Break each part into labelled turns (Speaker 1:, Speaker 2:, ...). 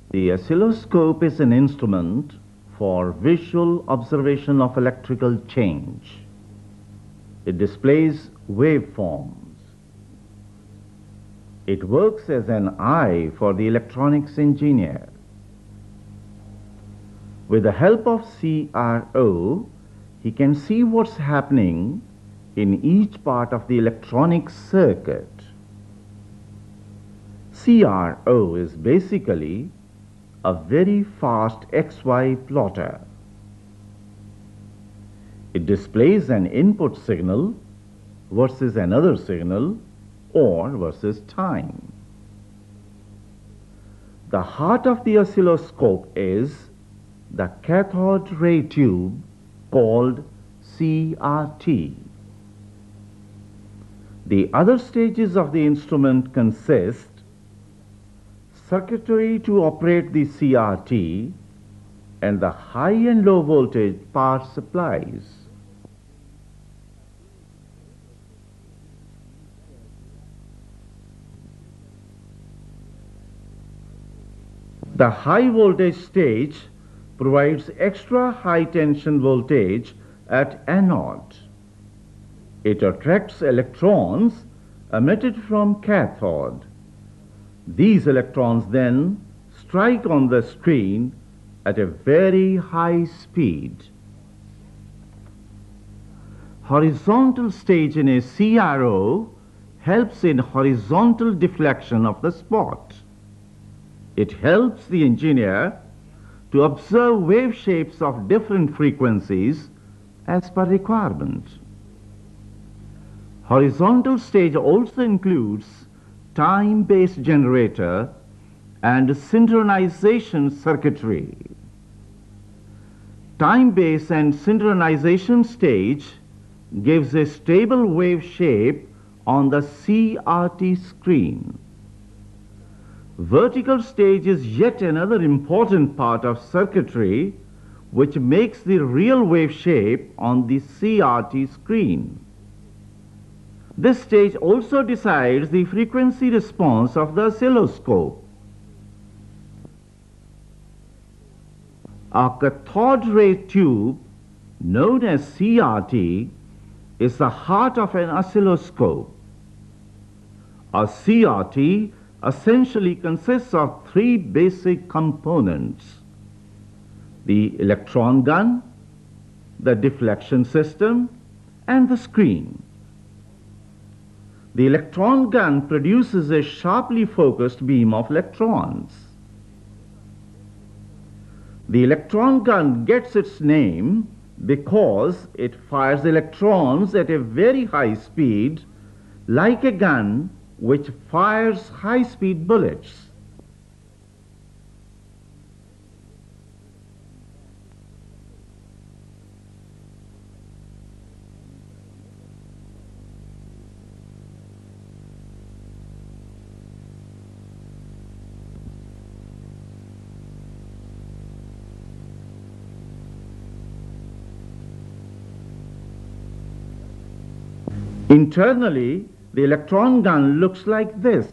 Speaker 1: The oscilloscope is an instrument for visual observation of electrical change. It displays waveforms. It works as an eye for the electronics engineer. With the help of CRO, he can see what's happening in each part of the electronic circuit. CRO is basically a very fast XY plotter. It displays an input signal versus another signal or versus time. The heart of the oscilloscope is the cathode ray tube called CRT. The other stages of the instrument consist circuitry to operate the CRT and the high and low voltage power supplies. The high voltage stage provides extra high tension voltage at anode. It attracts electrons emitted from cathode. These electrons then strike on the screen at a very high speed. Horizontal stage in a CRO helps in horizontal deflection of the spot. It helps the engineer to observe wave shapes of different frequencies as per requirement. Horizontal stage also includes time-based generator and synchronization circuitry. Time-based and synchronization stage gives a stable wave shape on the CRT screen. Vertical stage is yet another important part of circuitry which makes the real wave shape on the CRT screen. This stage also decides the frequency response of the oscilloscope. A cathode ray tube, known as CRT, is the heart of an oscilloscope. A CRT essentially consists of three basic components: the electron gun, the deflection system, and the screen. The electron gun produces a sharply focused beam of electrons. The electron gun gets its name because it fires electrons at a very high speed, like a gun which fires high-speed bullets. Internally, the electron gun looks like this.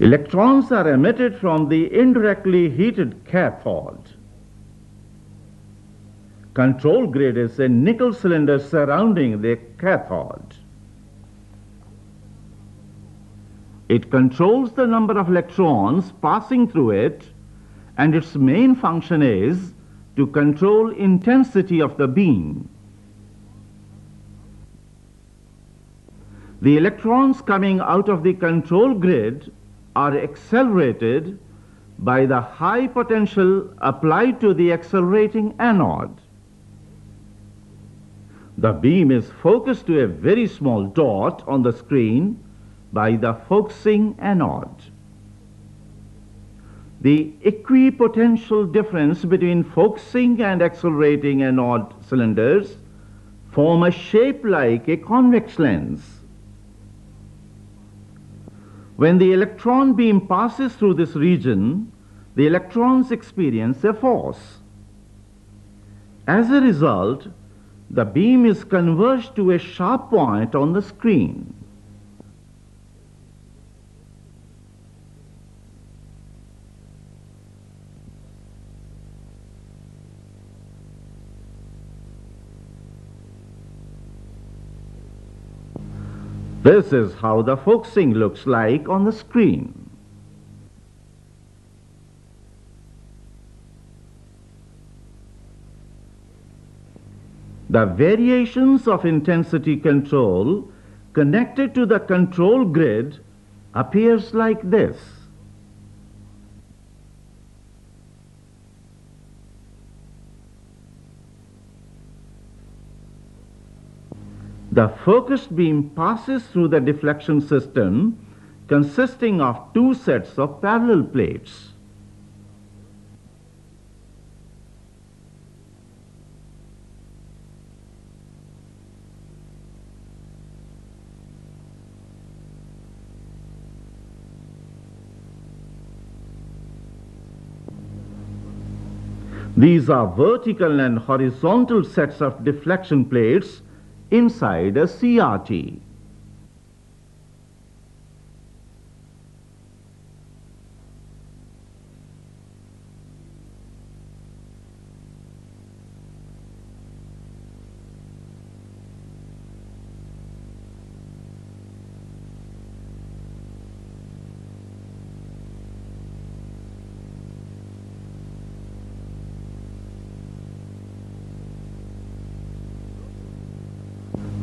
Speaker 1: Electrons are emitted from the indirectly heated cathode. Control grid is a nickel cylinder surrounding the cathode. It controls the number of electrons passing through it and its main function is to control intensity of the beam. The electrons coming out of the control grid are accelerated by the high potential applied to the accelerating anode. The beam is focused to a very small dot on the screen by the focusing anode. The equipotential difference between focusing and accelerating anode cylinders form a shape like a convex lens. When the electron beam passes through this region, the electrons experience a force. As a result, the beam is converged to a sharp point on the screen. This is how the focusing looks like on the screen. The variations of intensity control connected to the control grid appears like this. The focused beam passes through the deflection system consisting of two sets of parallel plates. These are vertical and horizontal sets of deflection plates inside a CRT.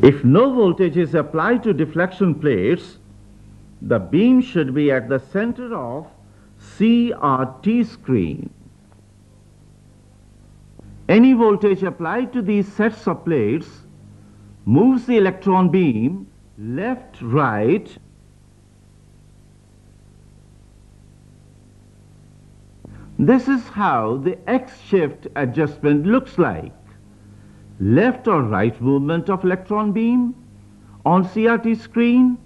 Speaker 1: If no voltage is applied to deflection plates, the beam should be at the center of CRT screen. Any voltage applied to these sets of plates moves the electron beam left, right, this is how the X-shift adjustment looks like. Left or right movement of electron beam on CRT screen,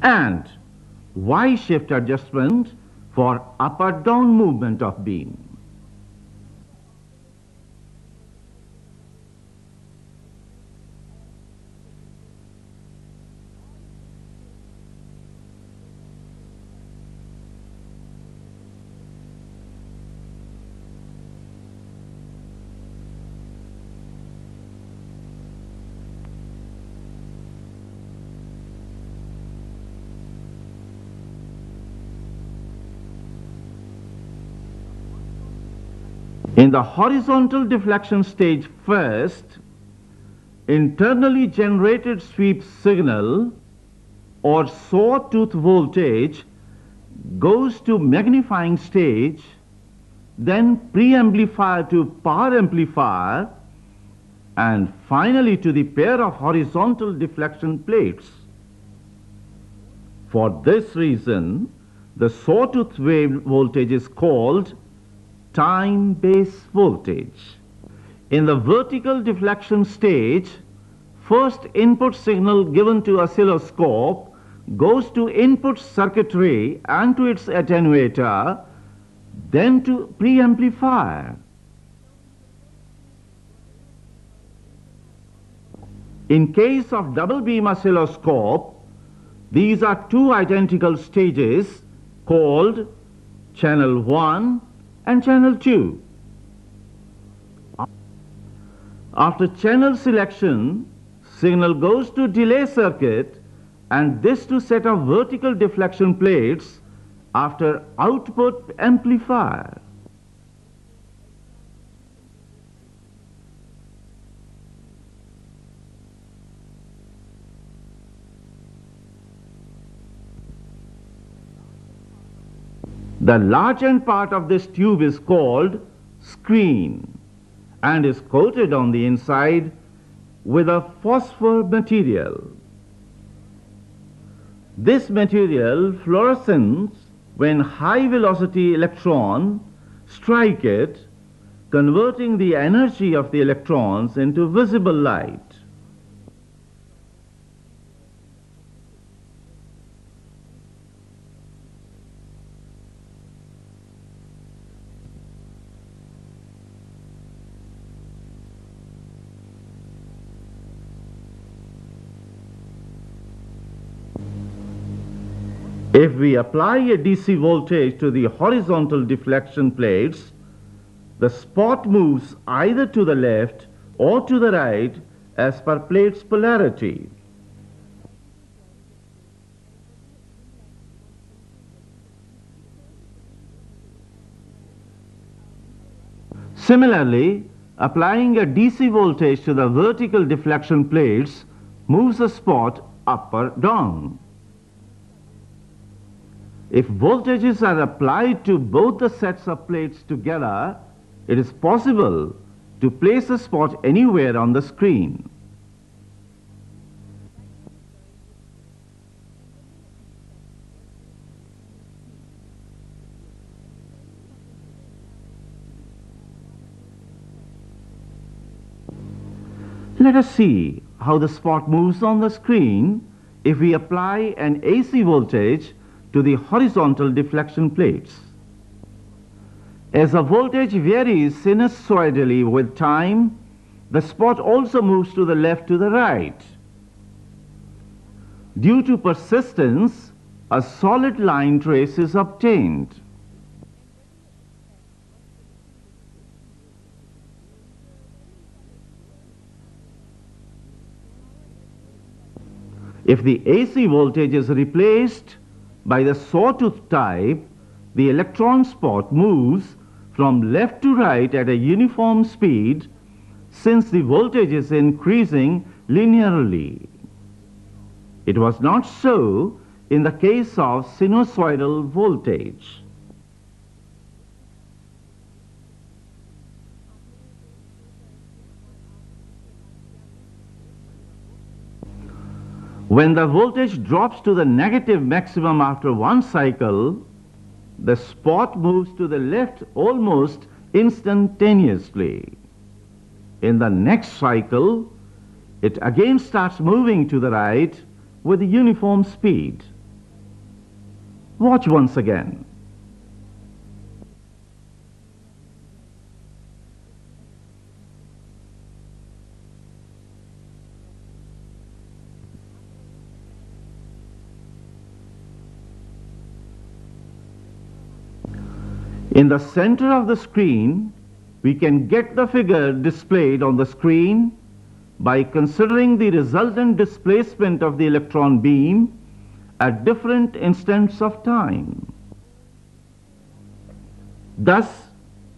Speaker 1: and Y-shift adjustment for up or down movement of beam. In the horizontal deflection stage first, internally generated sweep signal or sawtooth voltage goes to magnifying stage, then preamplifier to power amplifier, and finally to the pair of horizontal deflection plates. For this reason, the sawtooth wave voltage is called time base voltage. In the vertical deflection stage, first input signal given to oscilloscope goes to input circuitry and to its attenuator, then to preamplifier. In case of double beam oscilloscope, these are two identical stages called channel 1 and channel 2. After channel selection, Signal goes to delay circuit and this to set of vertical deflection plates after output amplifier. The large end part of this tube is called screen and is coated on the inside with a phosphor material. This material fluoresces when high velocity electrons strike it, converting the energy of the electrons into visible light. If we apply a DC voltage to the horizontal deflection plates, the spot moves either to the left or to the right as per plate's polarity. Similarly, applying a DC voltage to the vertical deflection plates moves the spot up or down. If voltages are applied to both the sets of plates together, it is possible to place a spot anywhere on the screen. Let us see how the spot moves on the screen if we apply an AC voltage to the horizontal deflection plates. As the voltage varies sinusoidally with time, the spot also moves to the left to the right. Due to persistence, a solid line trace is obtained. If the AC voltage is replaced by the sawtooth type, the electron spot moves from left to right at a uniform speed since the voltage is increasing linearly. It was not so in the case of sinusoidal voltage. When the voltage drops to the negative maximum after one cycle, the spot moves to the left almost instantaneously. In the next cycle, it again starts moving to the right with a uniform speed. Watch once again. In the center of the screen, we can get the figure displayed on the screen by considering the resultant displacement of the electron beam at different instants of time. Thus,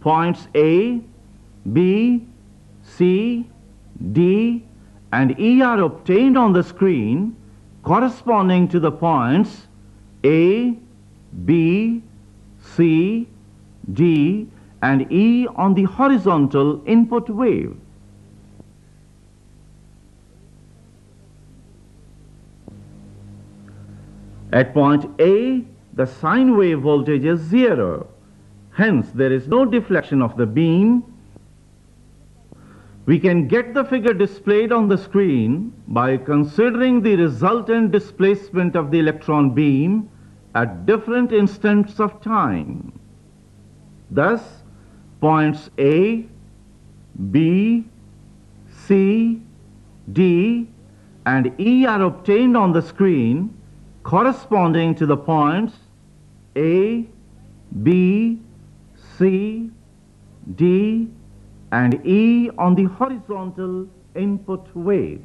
Speaker 1: points A, B, C, D, and E are obtained on the screen corresponding to the points A, B, C, D, and E on the horizontal input wave. At point A, the sine wave voltage is 0. Hence, there is no deflection of the beam. We can get the figure displayed on the screen by considering the resultant displacement of the electron beam at different instants of time. Thus, points A, B, C, D, and E are obtained on the screen corresponding to the points A, B, C, D, and E on the horizontal input wave.